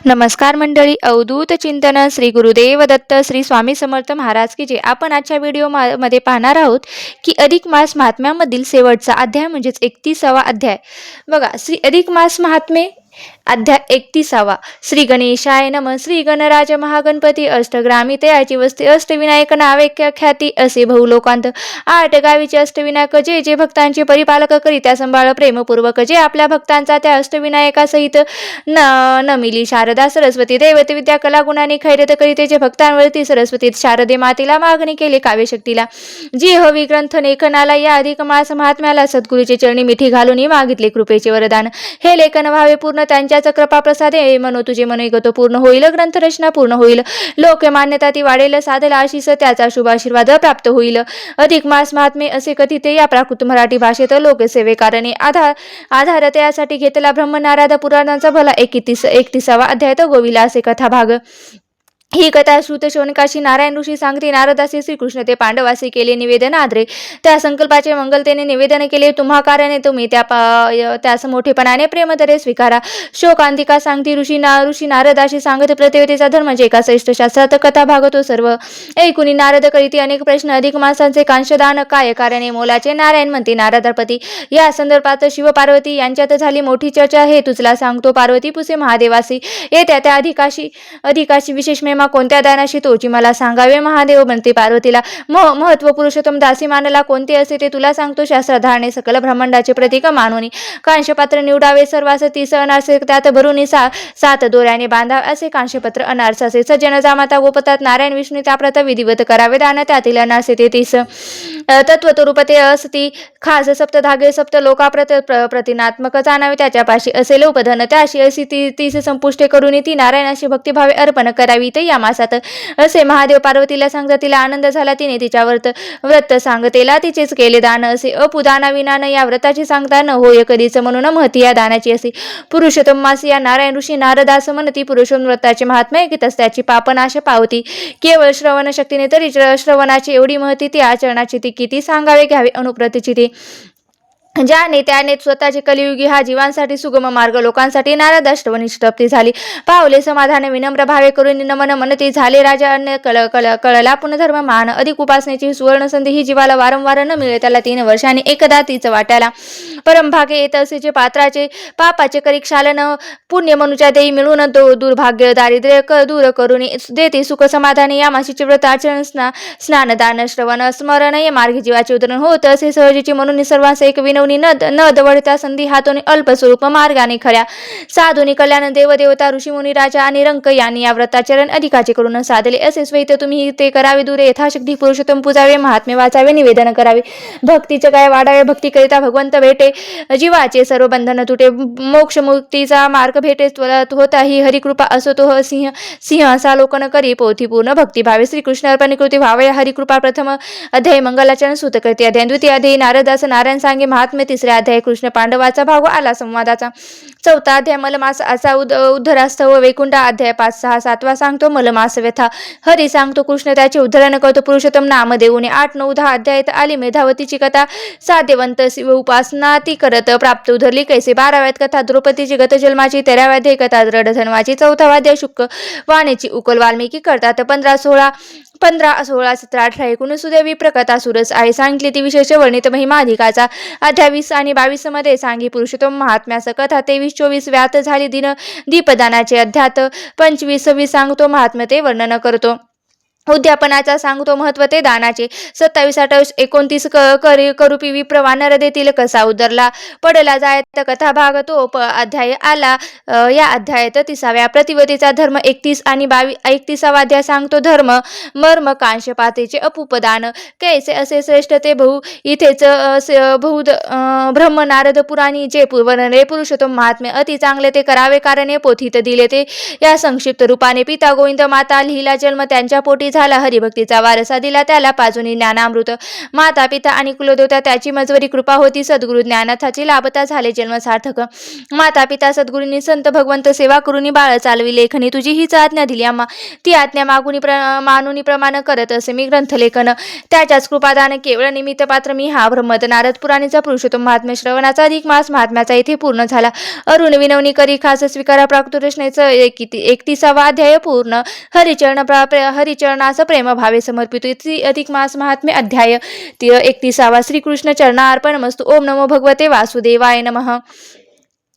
नमस्कार मंडळी. अवधूत चिंतन श्री गुरुदेव दत्त श्री स्वामी समर्थ महाराज की जय. आपण आजच्या व्हिडिओ मध्ये पाहणार आहोत की अधिक मास महात्म्यामधील शेवटचा अध्याय म्हणजेच 31वा अध्याय. बघा, श्री अधिक मास महात्मे अध्याय 31वा. श्री गणेशाय नमः. श्री गणराज महागणपती अष्टग्रामी तयाची वस्ती अष्टविनायक नावे ख्याती असे बहुलोकांत. 8 गावीचे अष्टविनायक जे जे भक्तांचे परिपालक करी त्या संभाळ प्रेमपूर्वक जे आपल्या भक्तांचा त्या अष्टविनायकासहित न मिली शारदा सरस्वती दैवत विद्या कला गुणाने खैरत करीते जे भक्तांवरती सरस्वती शारदे मातेला मागणी केले काव्यशक्तीला जी हवी ग्रंथ लेखनाला या अधिक मास महात्म्याला सद्गुरूचे चरणी मिठी घालून मागितले कृपेचे वरदान. हे लेखन व्हावे पूर्ण त्यांच्याच कृपा प्रसादे मनो तुझे मनोगत पूर्ण होईल ग्रंथ रचना पूर्ण होईल लोक मान्यता ती वाढेल साधला आशीष त्याचा शुभ आशीर्वाद प्राप्त होईल. अधिक मास महात्मे असे कथिते या प्राकृत मराठी भाषेत लोकसेवेकारणे आधार त्यासाठी घेतला ब्रह्मनाराद पुराणाचा भला 31वा अध्याय गोविला असे कथा भाग. ही कथा श्रुत शौनकाशी नारायण ऋषी सांगते. नारदासी श्रीकृष्ण ते पांडवासी केले निवेदन आदरे त्या संकल्पाचे मंगलतेने निवेदन केले. तुम्हा कारणे तुम्ही त्यास मोठेपणाने प्रेमदरे स्वीकारा. शोकांतिका सांगती ऋषी नारदाशी सांगत प्रतिवेतीचा धर्म जे एका श्रेष्ठ शास्त्रात कथा भागतो सर्व ऐकुनी नारद करीती अनेक प्रश्न अधिक मासांचे कांशदान काय कारणे मोलाचे नारायण म्हणते नारदापती. या संदर्भात शिव पार्वती यांच्यात झाली मोठी चर्चा. हे तुझला सांगतो पार्वती पुसे महादेवासी येत्या त्या अधिकाशी विशेष महिमा कोणत्या दानाशी तोची मला सांगावे. महादेव म्हणते पार्वतीला महत्व पुरुषोत्तम दासी मानला कोणते असे ते तुला सांगतो. शास्त्राधारणे सकल ब्रह्मांडाचे प्रतीक मानून कांशपात्र निवडावे सर्वास 30 अनारसे त्यात भरून 7 दोऱ्याने बांधावे असे कांशपत्र अनारसाचे. सज्जन जामाता गोपतात नारायण विष्णू त्याप्रत विधिवत करावे दान त्यातील अनारसे ते 30 तत्वरूपते असती खास सप्तधागे सप्त लोकाप्रत प्रतिनात्मक जाणावे त्याच्यापाशी असेल उपधन त्याशी अशी 30 संपुष्टे करून ती नारायणाशी भक्तिभावे अर्पण करावी. या मासात असे महादेव पार्वतीला सांगता तिला आनंद झाला. तिने तिच्या व्रत सांगतेला तिचेच केले दान असे अपुदाना विनान या व्रताची सांगता न होय कधीच म्हणून महती या दानाची असे. पुरुषोत्तम मास या नारायण ऋषी नारदास म्हणती पुरुषोत्तम व्रताचे महात्म्य ऐकतच त्याची पापनाश पावती. केवळ श्रवण शक्तीने तरी श्रवणाची एवढी महती ती आचरणाची ती किती सांगावे घ्यावे अनुप्रतीची ती. ज्याने त्याने स्वतःचे कलियुगी हा जीवांसाठी सुगम मार्ग लोकांसाठी नारदाष्टवनिष्टप्ती झाली. पावले समाधान विनम्र भावे करून नमन मनती झाले राजा अन्य कळला पुनर्धर्म मान. अधिक उपासनेची सुवर्ण संधी ही जीवाला वारंवार न मिळे त्याला 3 वर्षांनी एकदा तीच वाट्याला परमभाग्य येत असे. जे पात्राचे पापाचे करी क्षालन पुण्य मनुच्या देई मिळून दुर्भाग्य दारिद्र्य दूर करून देते सुख समाधानी. या माशीचे व्रत आचरण स्नान दान श्रवण स्मरण या मार्गी जीवाचे उद्धरण होत असे. सहजीची म्हणून सर्वांस एक न दवडता संधी हातून अल्पस्वरूप मार्गाने खऱ्या साधुनी कल्याण देवदेवता ऋषीमुनी राजा आणि रंक यांनी या व्रताचरण अधिकाचे करून साधले असे. स्वैत तुम्ही ते करावे दूरे यथाशक्ती पुरुषोत्तम पूजावे महात्म्य वाचावे निवेदन करावे. भक्तीचे काय वाढावे भक्ती करिता भगवंत भेटे जीवाचे सर्व बंधन तुटे मोक्ष मुक्तीचा मार्ग भेटे त्वरत होता ही हरिकृपा असो तो सिंह असा लोकन करी पोथी पूर्ण भक्तिभावे. श्रीकृष्ण अर्पण कृती व्हावे हरिकृपा. प्रथम अध्याय मंगलाचरण सूत करते अध्याय. द्वितीय अध्याय नारदास नारायण सांगे महात्म्य. 3रा अध्याय कृष्ण पांडवाचा भाग आला संवादाचा. 4था अध्याय मलमास असा उद्धरास्तव वैकुंठ अध्याय 5, 6, 7वा सांगतो मलमास व्यथा. हरी सांगतो कृष्ण त्याचे उद्धरण करतो पुरुषोत्तम नाम देऊने. 8, 9, 10 अध्यायात आली मेधावतीची कथा. साध्यवंत शिव उपासना ती करत प्राप्त उधरली कैसे. 12व्यात कथा द्रौपदीची गतजन्माची. 13व्या अध्याय कथा दृढधन्वाची. 4वा अध्याय शुक वाणीची उकल वाल्मिकी करतात. 15, 16, 17, 18, 19 सुदेवी प्रकथा सुरस आहे सांगितली ती विशेष वर्णित महिमा अधिकाचा. अध्याय 20 आणि 22 मध्ये सांगी पुरुषोत्तम महात्म्यास कथा. 23, 24 व्यात झाली दीपदानाचे. अध्यात 25, 26 सांगतो महात्म्य ते वर्णन करतो. उद्यापनाचा सांगतो महत्व ते दानाचे. 27, 28, 29 करूपी विप्र वानर देतील कसा उदरला पडला जायत कथा भाग तो अध्याय आला. या अध्यायात 30व्या प्रतिवतीचा धर्म 31 आणि 31वा अध्याय सांगतो धर्म मर्म कांशपातेचे अपुपदान कैसे असे श्रेष्ठ ते इथेच ब्रह्म नारद पुराणी जे वर्णले पुरुषोत्तम महात्म्य अति चांगले ते करावे कारणे पोथीत दिले ते या संक्षिप्त रूपाने. पिता गोविंद माता लिहिला जन्म त्यांच्या पोटी झाला. हरिभक्तीचा वारसा दिला त्याला पाजुनी ज्ञानामृत. माता पिता आणि कुलदेवता त्याची मजवरी कृपा होती. सद्गुरु ज्ञानाथाची लाभता झाले जन्म सार्थक. माता पिता सद्गुरूंनी संत भगवंत सेवा करुनी बाळ चालवी लेखनी. तुझी हीच आज्ञा दिली आम्हा, ती आज्ञा मानुनी प्रमाण करत असे मी ग्रंथलेखन. त्याच्याच कृपादान केवळ निमित्त पात्र मी हा ब्रह्मद. नारद पुराणीचा पुरुषोत्तम महात्म्य श्रवणाचा अधिक मास महात्म्याचा इथे पूर्ण झाला. अरुण विनवणी करी खास स्वीकारा प्राक्तृष्णेचं 31वा अध्याय पूर्ण. हरिचरणास प्रेम भावे समर्पितो. इथे अधिक मास महात्म्य अध्याय 31वा. श्रीकृष्ण चरणार्पणमस्तु. ओम नमो भगवते वासुदेवाय नमः.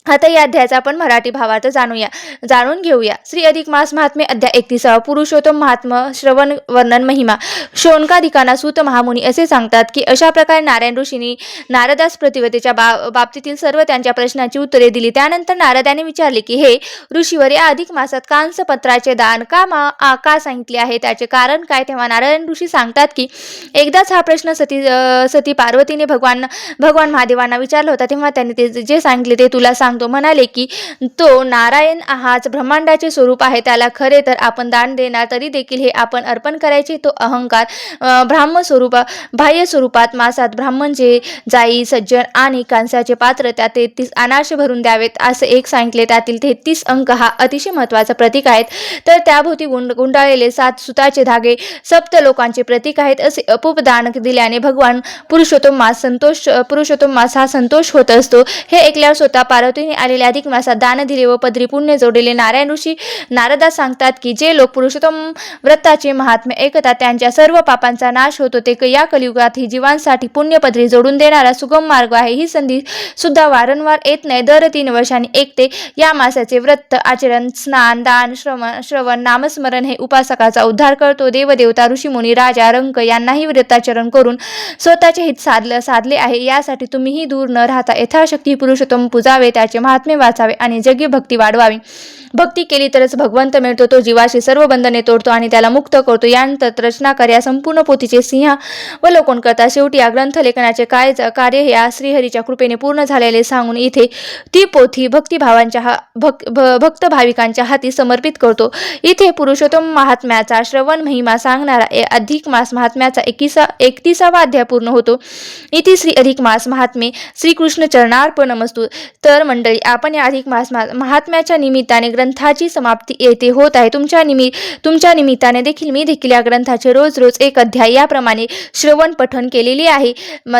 आता या अध्यायाचा आपण मराठी भावार्थ जाणून घेऊया. श्री अधिक मास महात्म्य अध्याय 31. पुरुषोत्तम महात्म श्रवण वर्णन महिमा. शौनकादिकांना सूत महामुनी असे सांगतात की अशा प्रकारे नारायण ऋषींनी नारदास प्रतिवतेच्या बाबतीतील सर्व त्यांच्या प्रश्नांची उत्तरे दिली. त्यानंतर नारदाने विचारले की हे ऋषीवर या अधिक मासात कांसपत्राचे दान का सांगितले आहे, त्याचे कारण काय. तेव्हा नारायण ऋषी सांगतात की एकदाच हा प्रश्न सती पार्वतीने भगवान महादेवांना विचारला होता. तेव्हा त्यांनी ते जे सांगितले ते तुला सांगतो. म्हणाले की तो नारायण हाच ब्रह्मांडाचे स्वरूप आहे. त्याला खरे तर आपण दान देणार तरी देखील हे आपण अर्पण करायचे. तो अहंकार बाह्य स्वरूपात मासात ब्राह्मणचे जाई सज्जन आणि कांस्याचे पात्र त्यात 33 अनाश भरून द्यावेत असे एक सांगितले. त्यातील 33 अंक हा अतिशय महत्वाचा प्रतीक आहेत. तर त्याभोवती गुंडाळलेले 7 सुताचे धागे सप्त लोकांचे प्रतीक आहेत. असे अपूप दान दिल्याने भगवान पुरुषोत्तम मास हा संतोष होत असतो. हे ऐकल्यावर स्वतः पार्वती आलेल्या अधिक मासात दान दिले व पदरी पुण्य जोडलेले नारायण ऋषी नारदास सांगतात की जे लोक पुरुषोत्तम व्रताचे महात्म्य ऐकतात त्यांच्या सर्व पापांचा नाश होतो. ते या कलियुगात ही जीवांसाठी पुण्य पदरी जोडून देणारा सुगम मार्ग आहे. ही संधी सुद्धा वारंवार येत नाही. दर 3 वर्षांनी ऐकते. या मासाचे व्रत आचरण स्नान दान श्रवण नामस्मरण हे उपासकाचा उद्धार करतो. देवदेवता ऋषीमुनी राजा रंक यांनाही व्रताचरण करून स्वतःचे हित साधले आहे. यासाठी तुम्हीही दूर न राहता यथाशक्ती पुरुषोत्तम पूजावे, त्याचे महात्म्य वाचावे आणि जगी भक्ती वाढवावी. भक्ती केली तरच भगवंत मिळतो. तो जीवाशी सर्व बंधने तोडतो आणि त्याला मुक्त करतो. यानंतर रचनाकार या संपूर्ण पोथीचे सिंहावलोकन करतात. शेवटी या ग्रंथलेखनाचे कार्य या श्रीहरीच्या कृपेने पूर्ण झालेले सांगून इथे ती पोथी भक्त भाविकांच्या हाती समर्पित करतो. इथे पुरुषोत्तम महात्म्याचा श्रवण महिमा सांगणारा अधिक मास महात्म्याचा 31वा अध्याय पूर्ण होतो. इथे श्री अधिक मास महात्म्य श्रीकृष्ण चरणार्पणमस्तु. तर मंडळी, आपण या अधिक मास महात्म्याच्या निमित्ताने ग्रंथाची समाप्ती येथे होत आहे. तुमच्या निमित्ताने मी देखील या ग्रंथाचे रोज एक अध्याय याप्रमाणे श्रवण पठण केलेली आहे.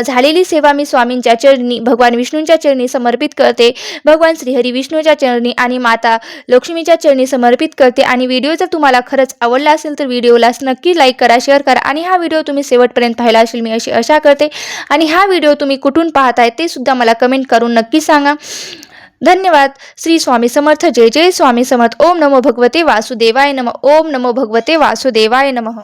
झालेली सेवा मी स्वामींच्या चरणी, भगवान विष्णूंच्या चरणी समर्पित करते. भगवान श्रीहरी विष्णूच्या चरणी आणि माता लक्ष्मीच्या चरणी समर्पित करते. आणि व्हिडिओ जर तुम्हाला खरंच आवडला असेल तर व्हिडिओला नक्की लाईक करा, शेअर करा आणि हा व्हिडिओ तुम्ही शेवटपर्यंत पाहिला असेल मी अशी आशा करते. आणि हा व्हिडिओ तुम्ही कुठून पाहताय ते सुद्धा मला कमेंट करून नक्की सांगा. धन्यवाद. श्री स्वामी समर्थ. जय जय स्वामी समर्थ. ओम नमो भगवते वासुदेवाय नमः. ओम नमो भगवते वासुदेवाय नमः.